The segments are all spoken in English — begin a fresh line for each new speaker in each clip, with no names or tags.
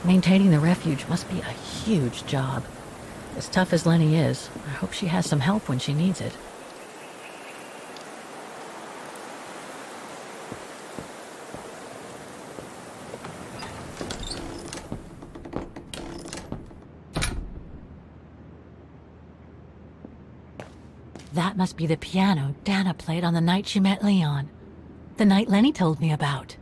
Maintaining the refuge must be a huge job. As tough as Lenny is, I hope she has some help when she needs it. That must be the piano Dana played on the night she met Leon. The night Lenny told me about.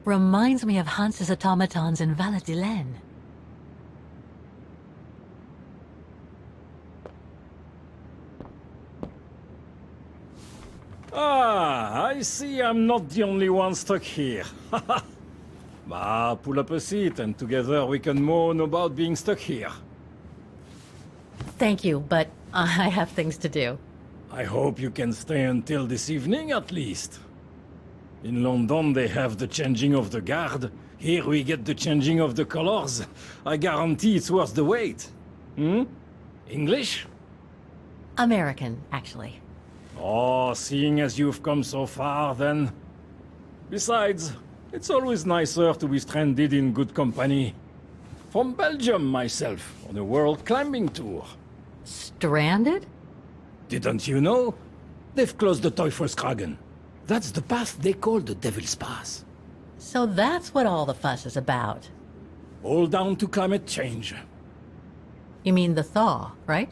Reminds me of Hans's automatons in Valladolid.
Ah, I see I'm not the only one stuck here. Bah, pull up a seat and together we can moan about being stuck here.
Thank you, but I have things to do.
I hope you can stay until this evening at least. In London they have the changing of the guard. Here we get the changing of the colors. I guarantee it's worth the wait. English?
American, actually.
Oh, seeing as you've come so far, then. Besides, it's always nicer to be stranded in good company. From Belgium, myself, on a world climbing tour.
Stranded?
Didn't you know? They've closed the Teufelskragen. That's the path they call the Devil's Pass.
So that's what all the fuss is about.
All down to climate change.
You mean the thaw, right?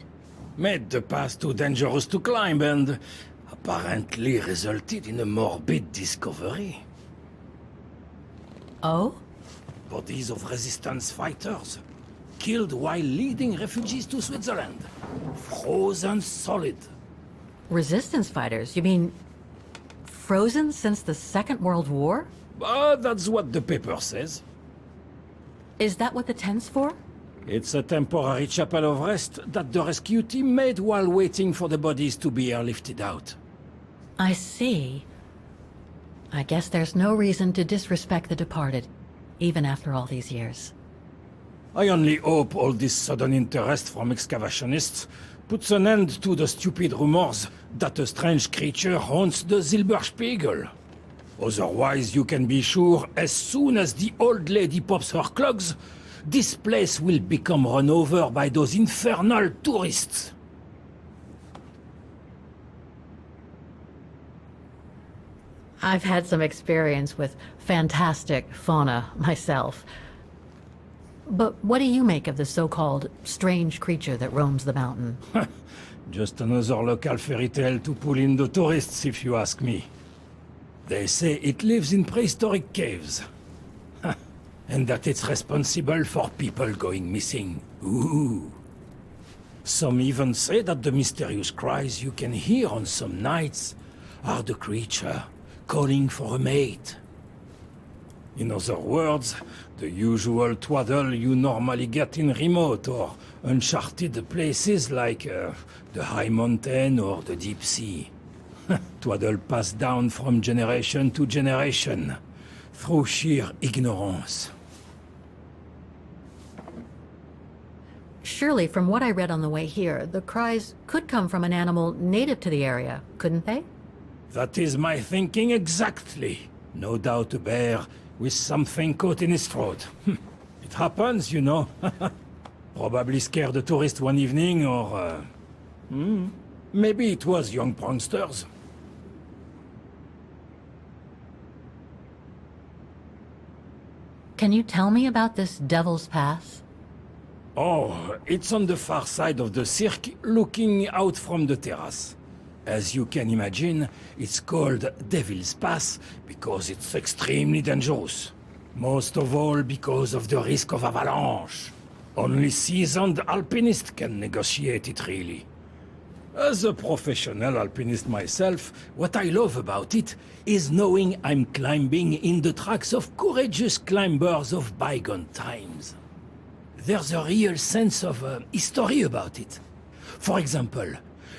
Made the path too dangerous to climb and apparently resulted in a morbid discovery.
Oh?
Bodies of resistance fighters, killed while leading refugees to Switzerland. Frozen solid.
Resistance fighters? You mean frozen since the Second World War?
That's what the paper says.
Is that what the tent's for?
It's a temporary chapel of rest that the rescue team made while waiting for the bodies to be airlifted out.
I see. I guess there's no reason to disrespect the departed, even after all these years.
I only hope all this sudden interest from excavationists puts an end to the stupid rumors that a strange creature haunts the Silberspiegel. Otherwise, you can be sure as soon as the old lady pops her clogs, this place will become run over by those infernal tourists.
I've had some experience with fantastic fauna myself. But what do you make of the so-called strange creature that roams the mountain?
Just another local fairy tale to pull in the tourists, if you ask me. They say it lives in prehistoric caves. And that it's responsible for people going missing. Ooh. Some even say that the mysterious cries you can hear on some nights are the creature calling for a mate. In other words, the usual twaddle you normally get in remote or uncharted places like the high mountain or the deep sea. Twaddle passed down from generation to generation, through sheer ignorance.
Surely, from what I read on the way here, the cries could come from an animal native to the area, couldn't they?
That is my thinking exactly. No doubt a bear with something caught in his throat. It happens, you know. Probably scared a tourist one evening, or... maybe it was young pranksters.
Can you tell me about this Devil's Pass?
Oh, it's on the far side of the cirque, looking out from the terrace. As you can imagine, it's called Devil's Pass because it's extremely dangerous. Most of all because of the risk of avalanche. Only seasoned alpinists can negotiate it, really. As a professional alpinist myself, what I love about it is knowing I'm climbing in the tracks of courageous climbers of bygone times. There's a real sense of history about it. For example,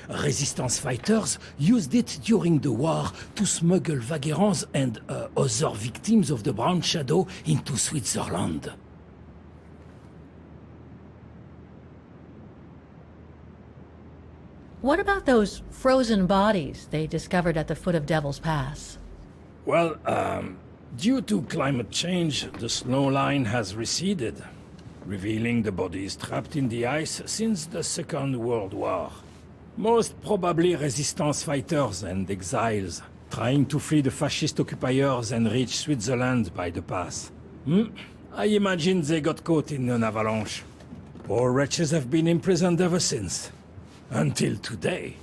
resistance fighters used it during the war to smuggle vagrants and other victims of the Brown Shadow into Switzerland.
What about those frozen bodies they discovered at the foot of Devil's Pass?
Well, due to climate change, the snow line has receded, revealing the bodies trapped in the ice since the Second World War. Most probably resistance fighters and exiles, trying to flee the fascist occupiers and reach Switzerland by the pass. I imagine they got caught in an avalanche. Poor wretches have been imprisoned ever since. Until today.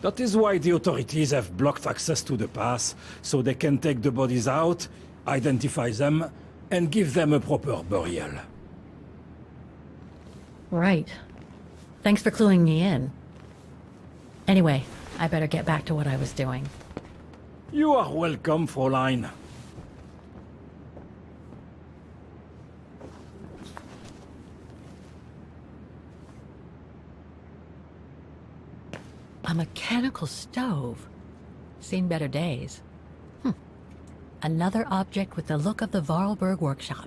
That is why the authorities have blocked access to the pass, so they can take the bodies out, identify them, and give them a proper burial.
Right. Thanks for cluing me in. Anyway, I better get back to what I was doing.
You are welcome, Fräulein.
A mechanical stove. Seen better days. Another object with the look of the Vorarlberg workshop.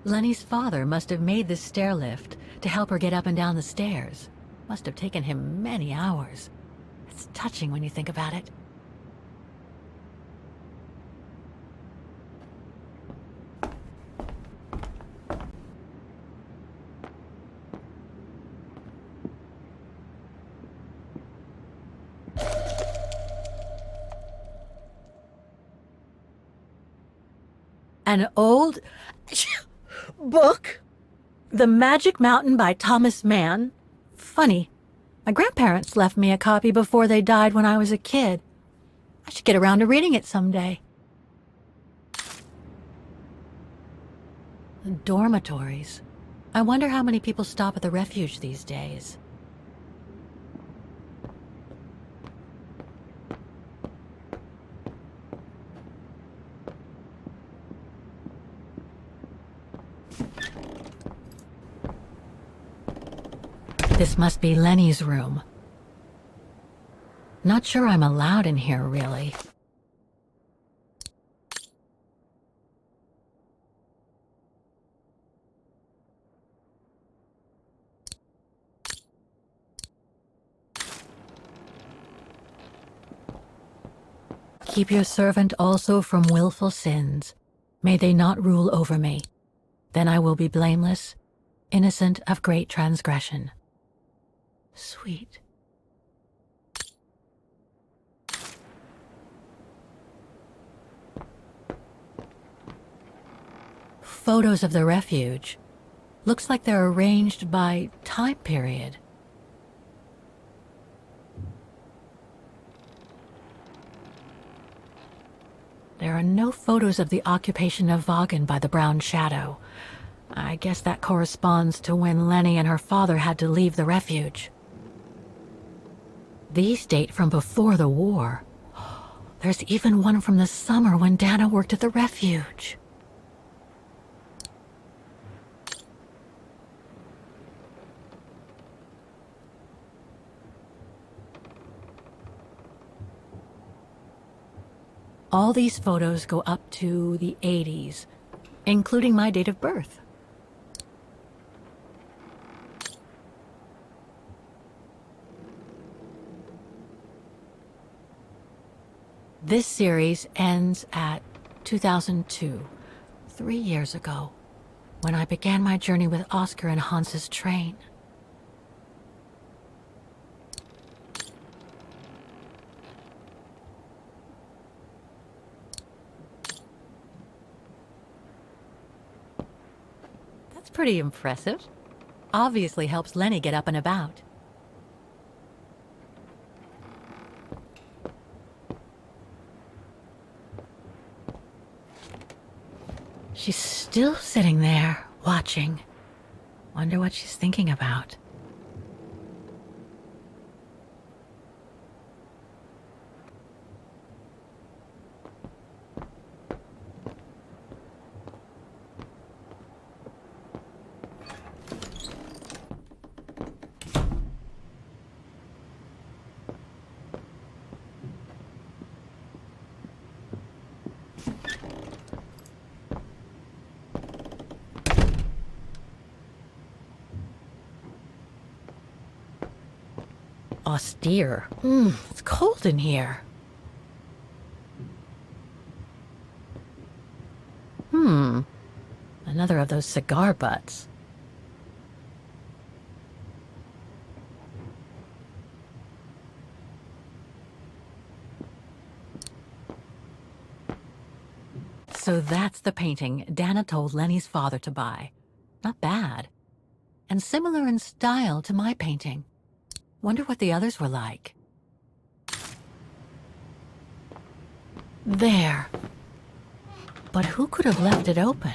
Lenny's father must have made this stair lift to help her get up and down the stairs. Must have taken him many hours. It's touching when you think about it. An old book? The Magic Mountain by Thomas Mann? Funny. My grandparents left me a copy before they died when I was a kid. I should get around to reading it someday. Dormitories. I wonder how many people stop at the refuge these days. This must be Lenny's room. Not sure I'm allowed in here, really. Keep your servant also from willful sins. May they not rule over me. Then I will be blameless, innocent of great transgression. Sweet. Photos of the refuge. Looks like they're arranged by time period. There are no photos of the occupation of Vaghen by the Brown Shadow. I guess that corresponds to when Lenny and her father had to leave the refuge. These date from before the war. There's even one from the summer when Dana worked at the refuge. All these photos go up to the 80s, including my date of birth. This series ends at 2002, 3 years ago, when I began my journey with Oscar and Hans's train. That's pretty impressive. Obviously helps Lenny get up and about. She's still sitting there, watching. Wonder what she's thinking about. austere. It's cold in here. Another of those cigar butts. So that's the painting Dana told Lenny's father to buy. Not bad. And similar in style to my painting. Wonder what the others were like. There. But who could have left it open?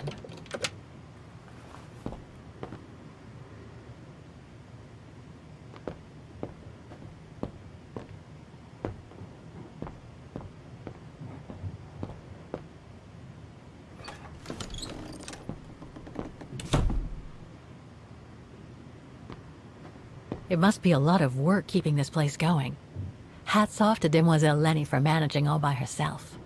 It must be a lot of work keeping this place going. Hats off to Demoiselle Lenny for managing all by herself.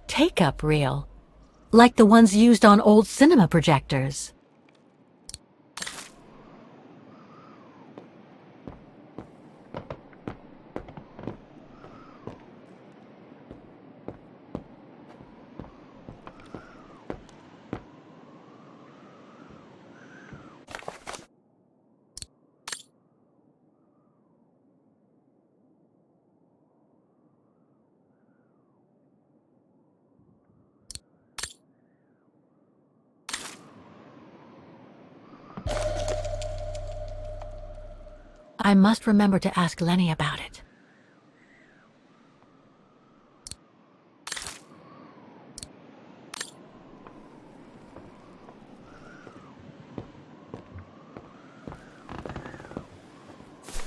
Take-up reel, like the ones used on old cinema projectors. I must remember to ask Lenny about it.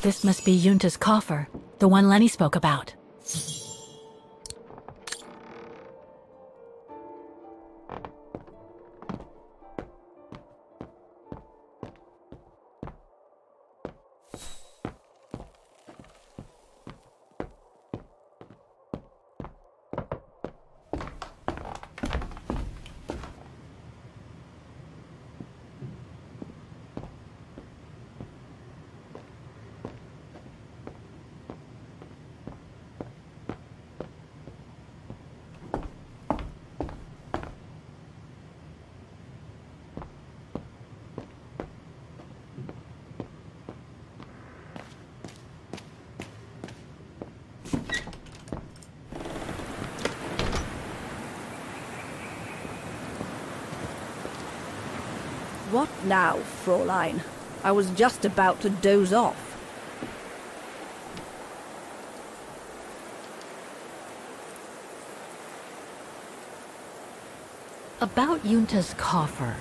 This must be Yunta's coffer, the one Lenny spoke about.
What now, Fräulein? I was just about to doze off.
About Yunta's coffer.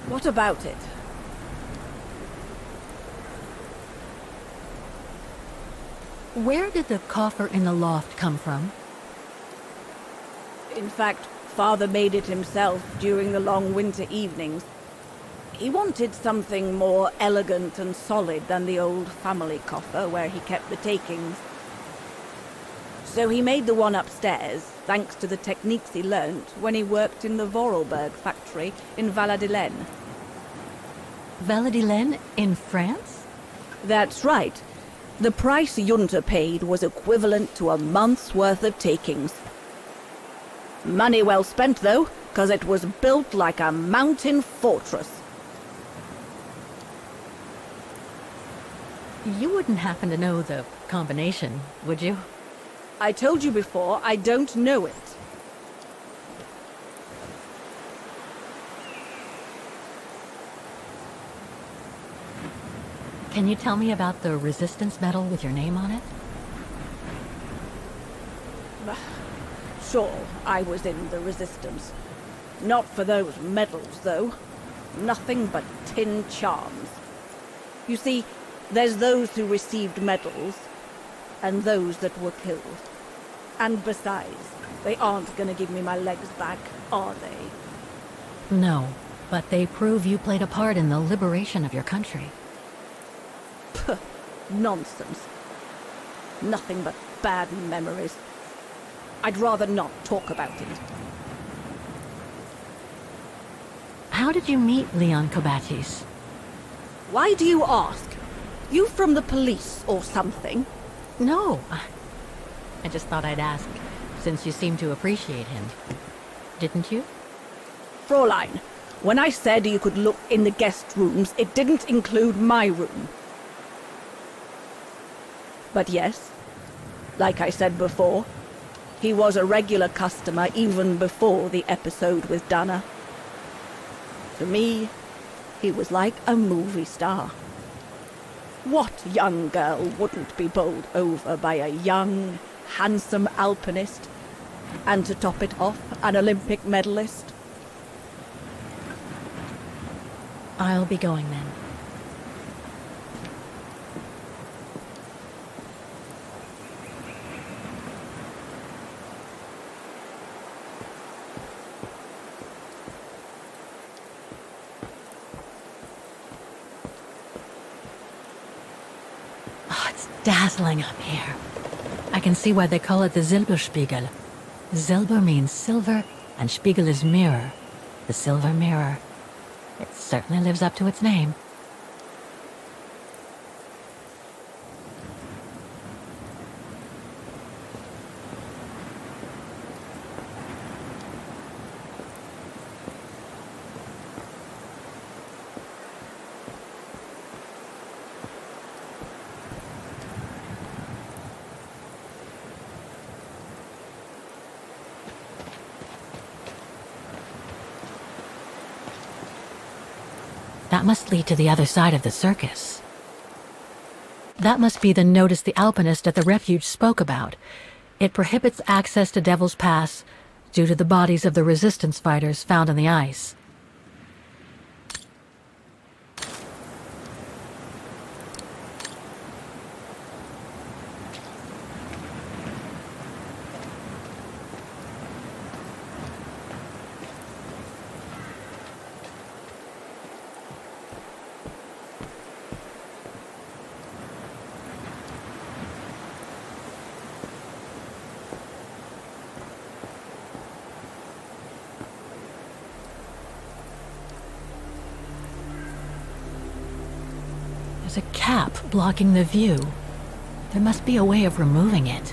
What about it?
Where did the coffer in the loft come from?
In fact, Father made it himself during the long winter evenings. He wanted something more elegant and solid than the old family coffer where he kept the takings. So he made the one upstairs, thanks to the techniques he learnt when he worked in the Vorarlberg factory in Valladolid.
Valladolid in France?
That's right. The price Junta paid was equivalent to a month's worth of takings. Money well spent, though, 'cause it was built like a mountain fortress.
You wouldn't happen to know the combination, would you?
I told you before, I don't know it.
Can you tell me about the resistance medal with your name on it?
Sure, I was in the Resistance. Not for those medals, though. Nothing but tin charms. You see, there's those who received medals, and those that were killed. And besides, they aren't gonna give me my legs back, are they?
No, but they prove you played a part in the liberation of your country.
Puh, nonsense. Nothing but bad memories. I'd rather not talk about it.
How did you meet Leon Kobatis?
Why do you ask? You from the police or something?
No, I just thought I'd ask, since you seem to appreciate him. Didn't you?
Fräulein, when I said you could look in the guest rooms, it didn't include my room. But yes, like I said before, he was a regular customer even before the episode with Dana. To me, he was like a movie star. What young girl wouldn't be bowled over by a young, handsome alpinist? And to top it off, an Olympic medalist?
I'll be going then. Dazzling up here. I can see why they call it the Silberspiegel. Silber means silver, and Spiegel is mirror. The silver mirror. It certainly lives up to its name. That must lead to the other side of the circus. That must be the notice the alpinist at the refuge spoke about. It prohibits access to Devil's Pass due to the bodies of the resistance fighters found on the ice. There's a cap blocking the view. There must be a way of removing it.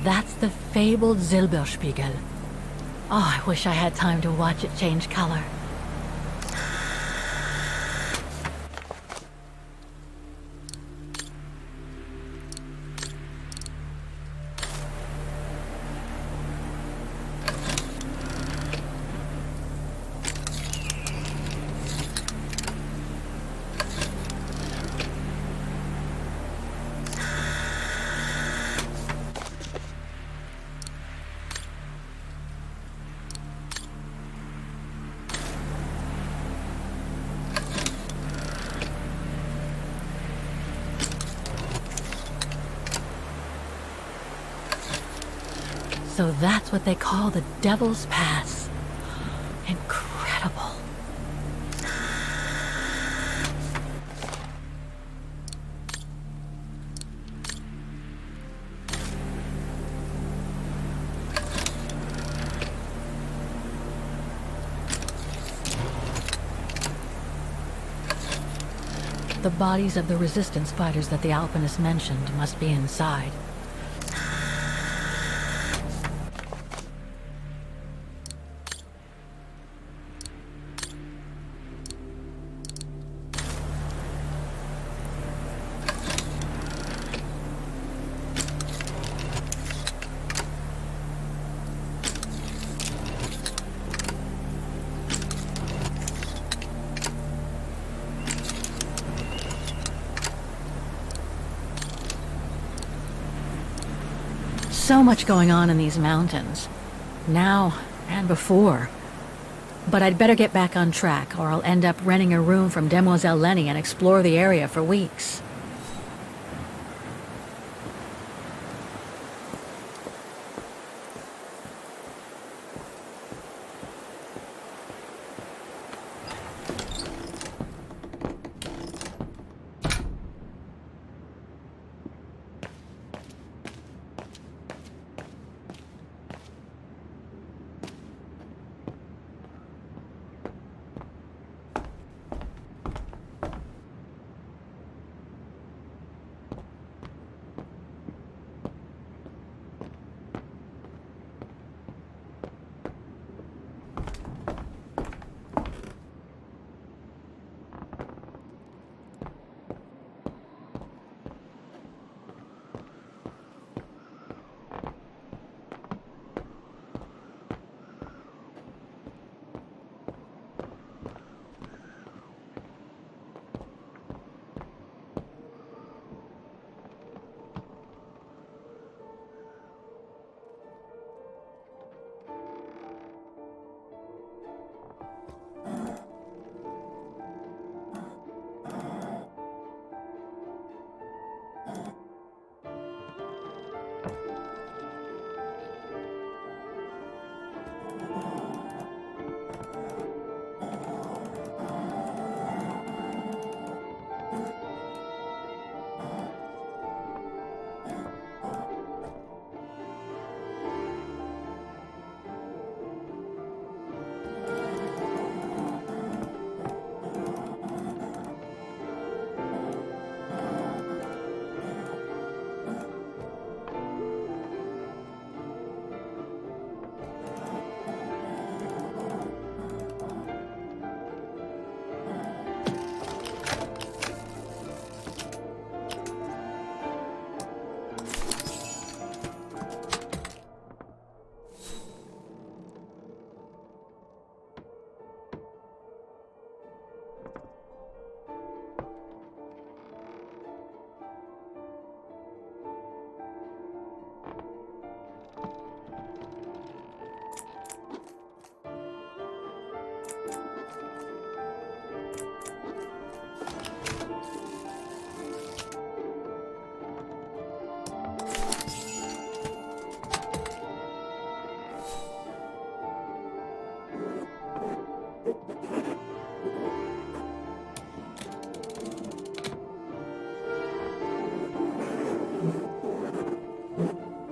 That's the fabled Silberspiegel. Oh, I wish I had time to watch it change color. So that's what they call the Devil's Pass. Incredible. The bodies of the resistance fighters that the Alpinist mentioned must be inside. So much going on in these mountains. Now and before. But I'd better get back on track, or I'll end up renting a room from Demoiselle Lenny and explore the area for weeks.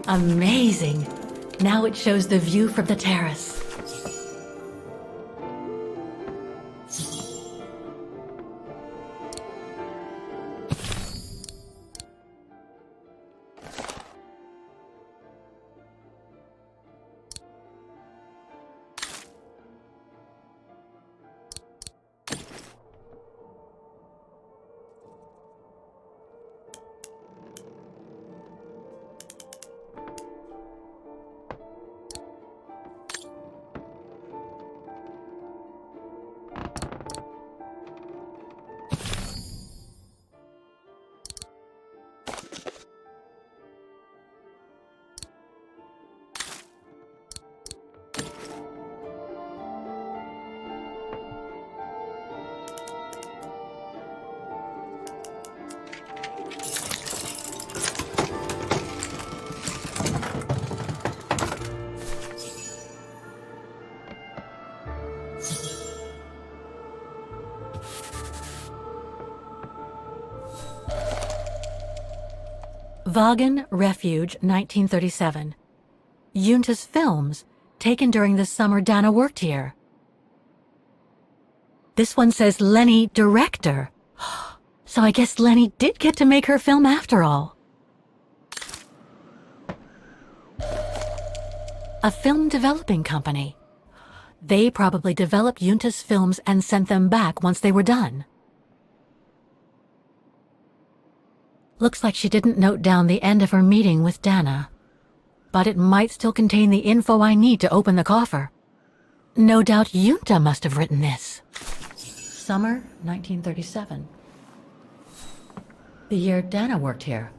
Amazing! Now it shows the view from the terrace. Vaghen Refuge, 1937. Junta's films, taken during the summer Dana worked here. This one says Lenny, director. So I guess Lenny did get to make her film after all. A film developing company. They probably developed Junta's films and sent them back once they were done. Looks like she didn't note down the end of her meeting with Dana. But it might still contain the info I need to open the coffer. No doubt Junta must have written this. Summer 1937. The year Dana worked here.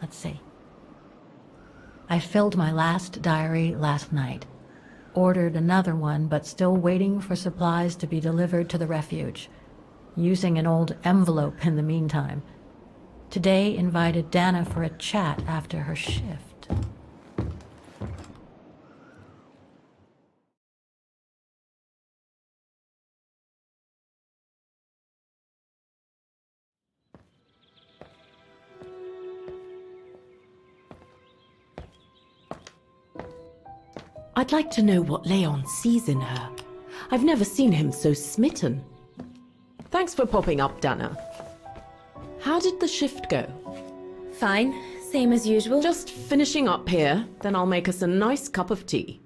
Let's see. I filled my last diary last night. Ordered another one, but still waiting for supplies to be delivered to the refuge. Using an old envelope in the meantime. Today invited Dana for a chat after her shift.
I'd like to know what Leon sees in her. I've never seen him so smitten. Thanks for popping up, Dana. How did the shift go?
Fine, same as usual.
Just finishing up here, then I'll make us a nice cup of tea.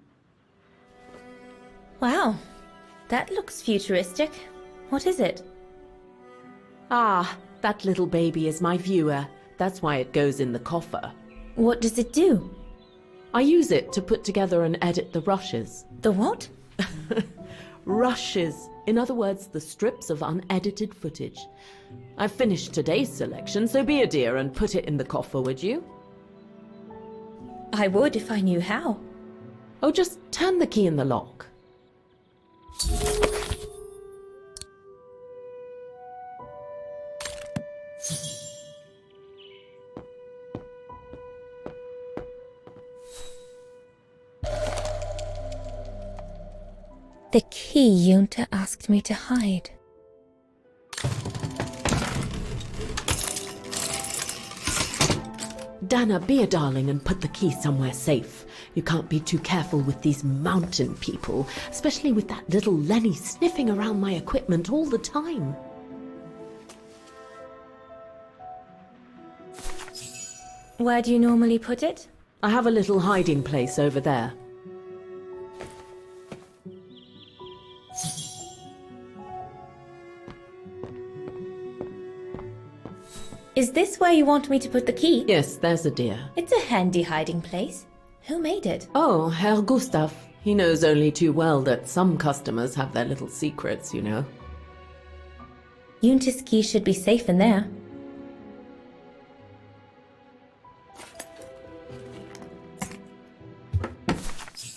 Wow, that looks futuristic. What is it?
Ah, that little baby is my viewer. That's why it goes in the coffer.
What does it do?
I use it to put together and edit the rushes.
The what?
Rushes. In other words, the strips of unedited footage. I've finished today's selection, so be a dear and put it in the coffer, would you?
I would if I knew how.
Oh, just turn the key in the lock.
The key Junta asked me to hide.
Dana, be a darling and put the key somewhere safe. You can't be too careful with these mountain people, especially with that little Lenny sniffing around my equipment all the time.
Where do you normally put it?
I have a little hiding place over there.
Is this where you want me to put the key?
Yes, there's a dear.
It's a handy hiding place. Who made it?
Oh, Herr Gustav. He knows only too well that some customers have their little secrets, you know.
Junta's key should be safe in there.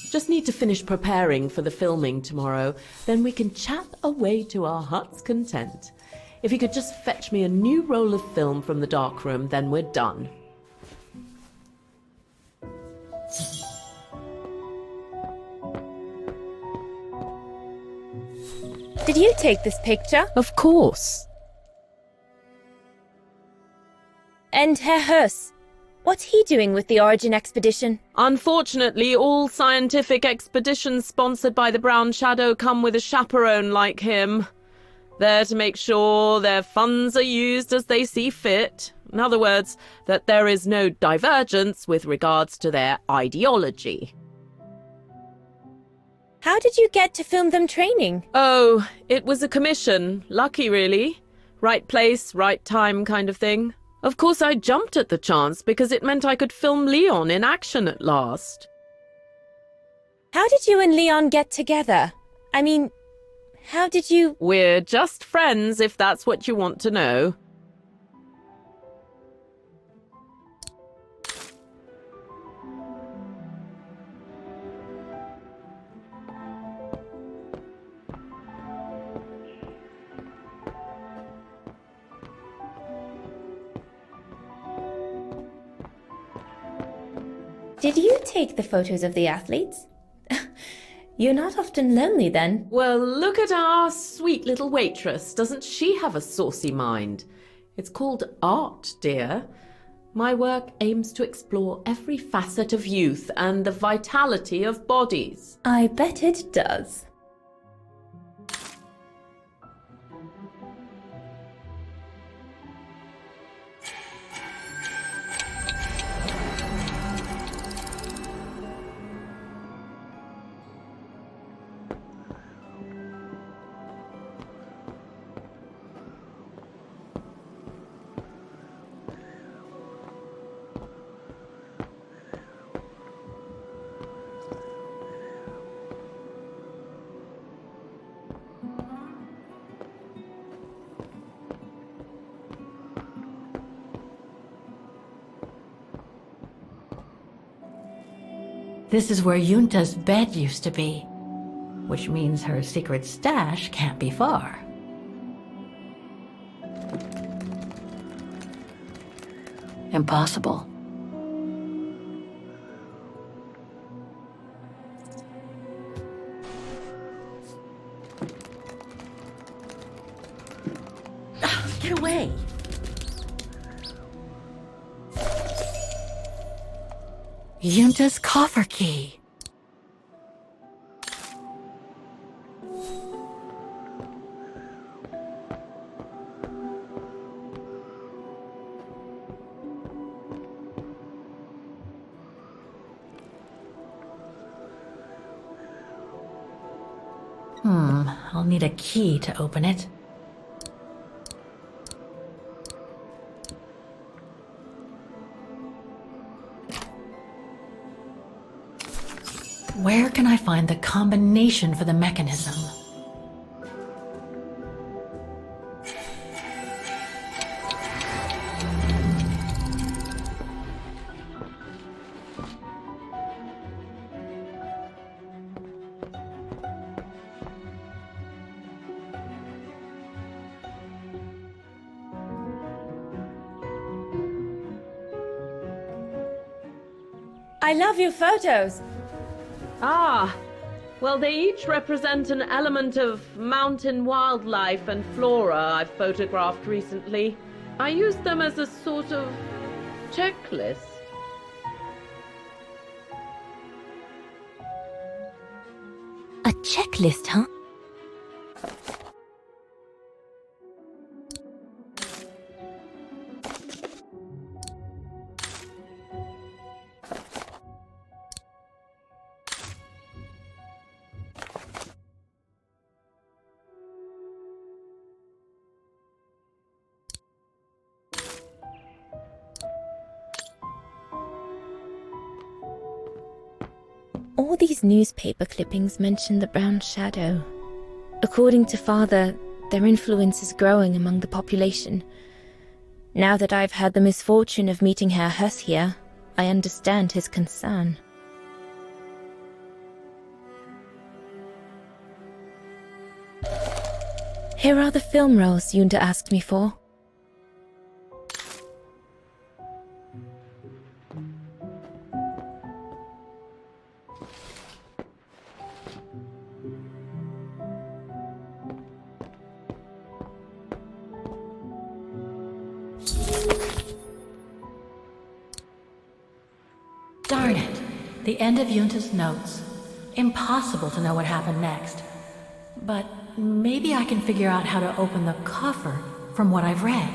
Just need to finish preparing for the filming tomorrow. Then we can chat away to our heart's content. If you could just fetch me a new roll of film from the darkroom, then we're done.
Did you take this picture?
Of course.
And Herr Hus? What's he doing with the Origin expedition?
Unfortunately, all scientific expeditions sponsored by the Brown Shadow come with a chaperone like him. There to make sure their funds are used as they see fit. In other words, that there is no divergence with regards to their ideology.
How did you get to film them training?
Oh, it was a commission. Lucky, really. Right place, right time kind of thing. Of course, I jumped at the chance because it meant I could film Leon in action at last.
How did you and Leon get together? I mean, how did you...
We're just friends, if that's what you want to know.
Did you take the photos of the athletes? You're not often lonely then.
Well, look at our sweet little waitress. Doesn't she have a saucy mind? It's called art, dear. My work aims to explore every facet of youth and the vitality of bodies.
I bet it does.
This is where Yunta's bed used to be, which means her secret stash can't be far. Impossible. Get away! Yunta's coffer key. I'll need a key to open it. Where can I find the combination for the mechanism?
I love your photos.
Ah, well, they each represent an element of mountain wildlife and flora I've photographed recently. I use them as a sort of checklist.
A checklist, huh? All these newspaper clippings mention the Brown Shadow. According to Father, their influence is growing among the population. Now that I've had the misfortune of meeting Herr Hess here, I understand his concern. Here are the film rolls Yunta asked me for.
Darn it. The end of Yunta's notes. Impossible to know what happened next. But maybe I can figure out how to open the coffer from what I've read.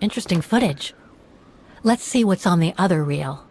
Interesting footage. Let's see what's on the other reel.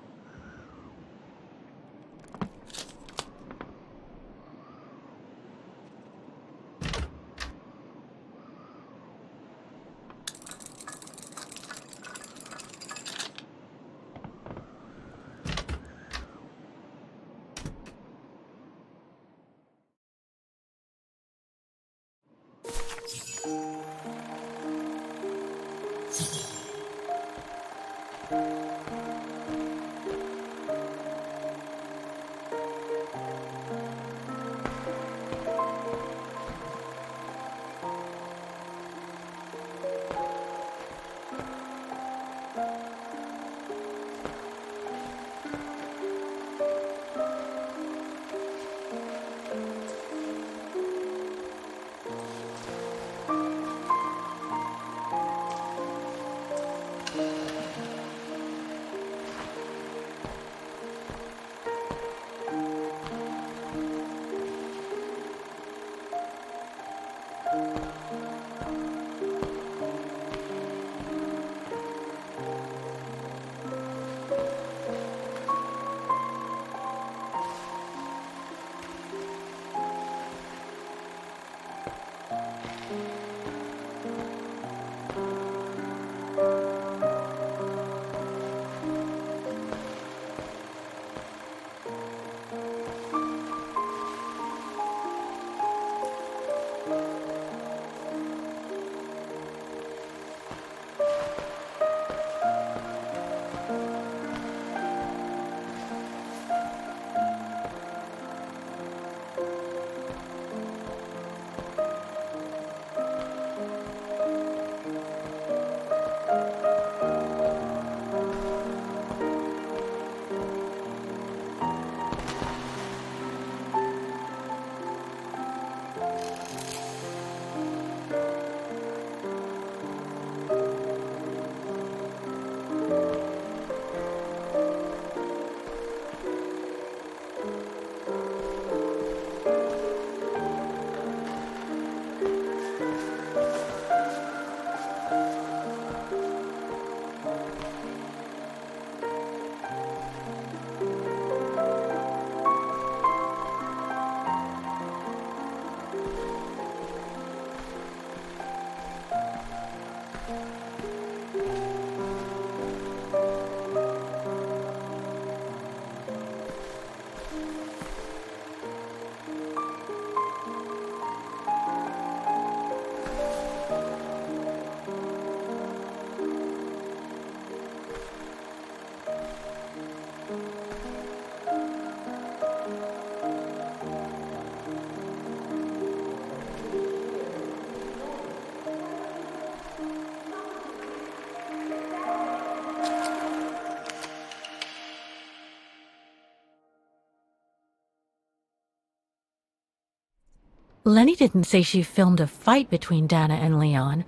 Lenny didn't say she filmed a fight between Dana and Leon.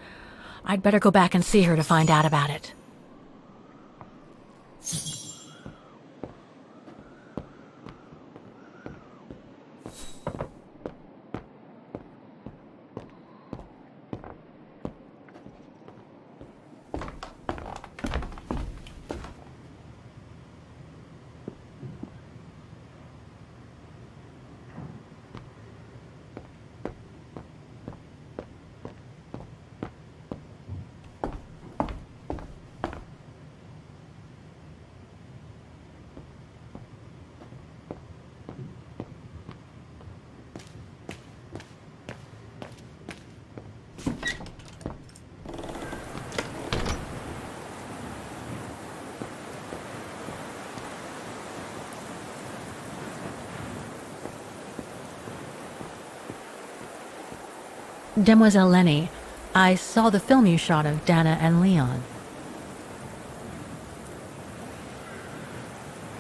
I'd better go back and see her to find out about it. Demoiselle Lenny, I saw the film you shot of Dana and Leon.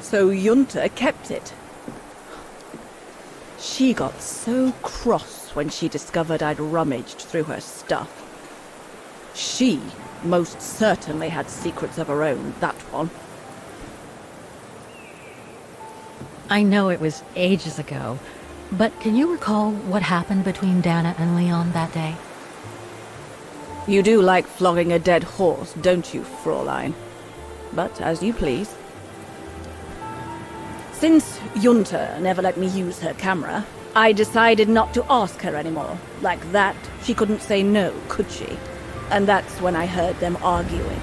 So Junta kept it. She got so cross when she discovered I'd rummaged through her stuff. She most certainly had secrets of her own, that one.
I know it was ages ago, but can you recall what happened between Dana and Leon that day?
You do like flogging a dead horse, don't you, Fraulein? But as you please. Since Junta never let me use her camera, I decided not to ask her anymore. Like that, she couldn't say no, could she? And that's when I heard them arguing.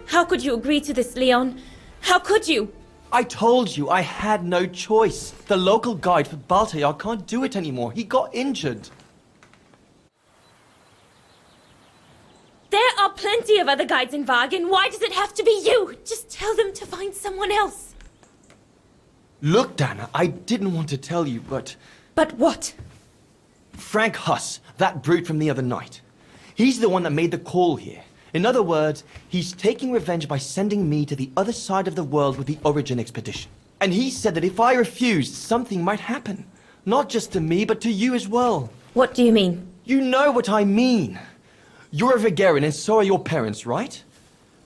How could you agree to this, Leon? How could you?
I told you I had no choice. The local guide for Baltayar can't do it anymore. He got injured.
There are plenty of other guides in Vaghen. Why does it have to be you? Just tell them to find someone else.
Look, Dana, I didn't want to tell you, but...
But what?
Frank Huss, that brute from the other night. He's the one that made the call here. In other words, he's taking revenge by sending me to the other side of the world with the Origin expedition. And he said that if I refused, something might happen. Not just to me, but to you as well.
What do you mean?
You know what I mean. You're a Vaghen and so are your parents, right?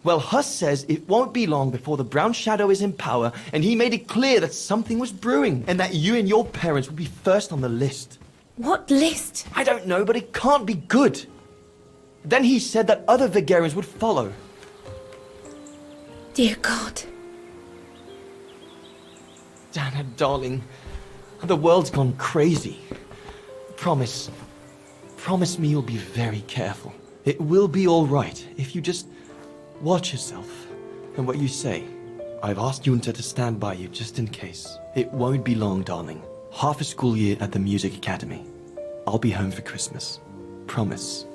Well, Huss says it won't be long before the Brown Shadow is in power, and he made it clear that something was brewing, and that you and your parents would be first on the list.
What list?
I don't know, but it can't be good. Then he said that other Vaghens would follow.
Dear God.
Dana, darling, the world's gone crazy. Promise me you'll be very careful. It will be all right if you just watch yourself and what you say. I've asked Junta to stand by you just in case. It won't be long, darling. Half a school year at the Music Academy. I'll be home for Christmas. Promise.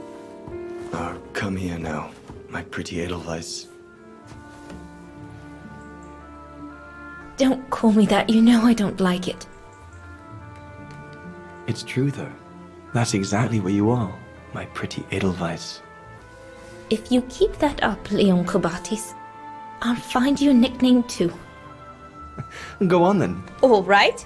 Oh, come here now, my pretty Edelweiss.
Don't call me that. You know I don't like it.
It's true, though. That's exactly where you are, my pretty Edelweiss.
If you keep that up, Leon Kobatis, I'll find you a nickname too.
Go on, then.
All right.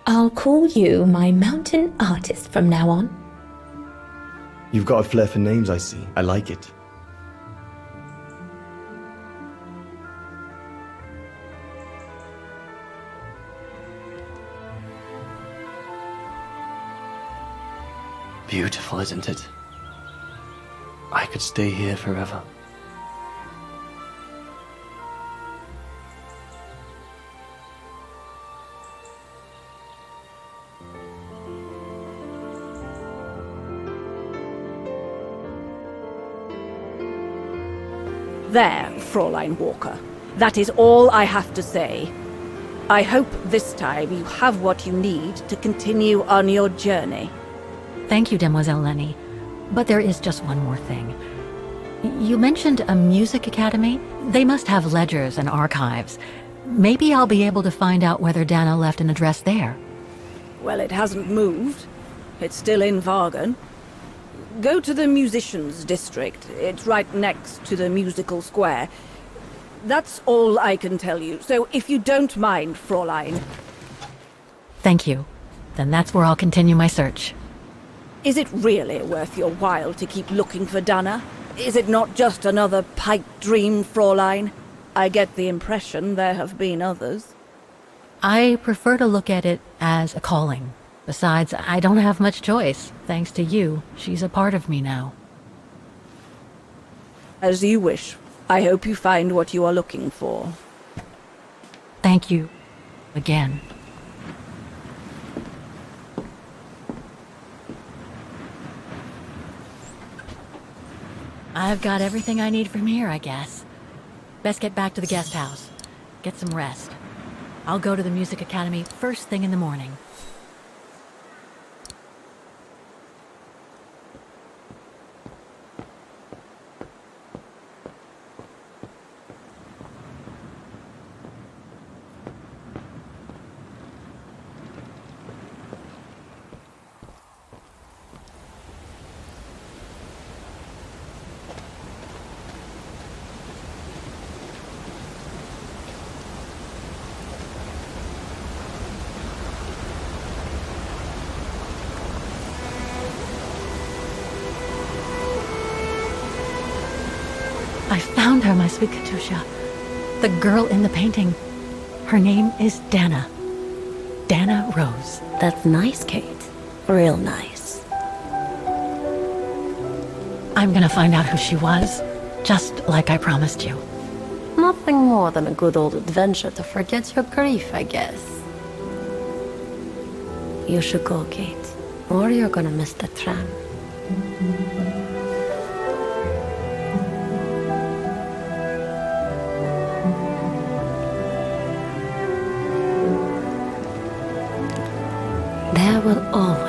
I'll call you my mountain artist from now on.
You've got a flair for names, I see. I like it. Beautiful, isn't it? I could stay here forever.
There, Fraulein Walker. That is all I have to say. I hope this time you have what you need to continue on your journey.
Thank you, Demoiselle Lenny. But there is just one more thing. You mentioned a music academy? They must have ledgers and archives. Maybe I'll be able to find out whether Dana left an address there.
Well, it hasn't moved. It's still in Vaghen. Go to the musicians' district. It's right next to the musical square. That's all I can tell you. So if you don't mind, Fraulein.
Thank you. Then that's where I'll continue my search.
Is it really worth your while to keep looking for Dana? Is it not just another pipe dream, Fraulein? I get the impression there have been others.
I prefer to look at it as a calling. Besides, I don't have much choice. Thanks to you, she's a part of me now.
As you wish. I hope you find what you are looking for.
Thank you. Again. I've got everything I need from here, I guess. Best get back to the guest house. Get some rest. I'll go to the Music Academy first thing in the morning. I found her, my sweet Katusha. The girl in the painting. Her name is Dana. Dana Rose.
That's nice, Kate. Real nice.
I'm gonna find out who she was, just like I promised you.
Nothing more than a good old adventure to forget your grief, I guess. You should go, Kate, or you're gonna miss the tram. There will always